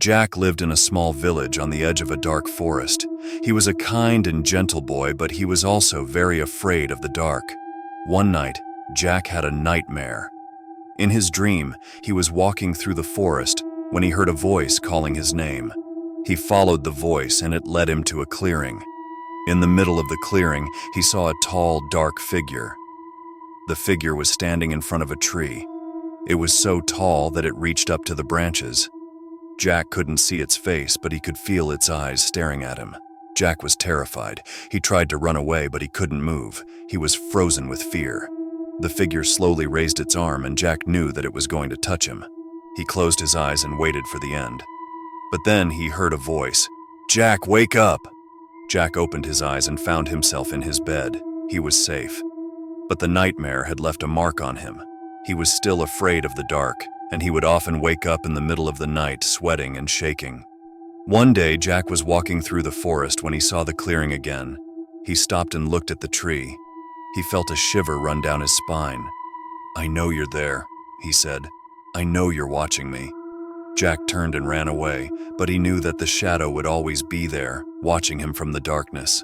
Jack lived in a small village on the edge of a dark forest. He was a kind and gentle boy, but he was also very afraid of the dark. One night, Jack had a nightmare. In his dream, he was walking through the forest when he heard a voice calling his name. He followed the voice and it led him to a clearing. In the middle of the clearing, he saw a tall, dark figure. The figure was standing in front of a tree. It was so tall that it reached up to the branches. Jack couldn't see its face, but he could feel its eyes staring at him. Jack was terrified. He tried to run away, but he couldn't move. He was frozen with fear. The figure slowly raised its arm, and Jack knew that it was going to touch him. He closed his eyes and waited for the end. But then he heard a voice. "Jack, wake up!" Jack opened his eyes and found himself in his bed. He was safe. But the nightmare had left a mark on him. He was still afraid of the dark, and he would often wake up in the middle of the night, sweating and shaking. One day, Jack was walking through the forest when he saw the clearing again. He stopped and looked at the tree. He felt a shiver run down his spine. "I know you're there," he said. "I know you're watching me." Jack turned and ran away, but he knew that the shadow would always be there, watching him from the darkness.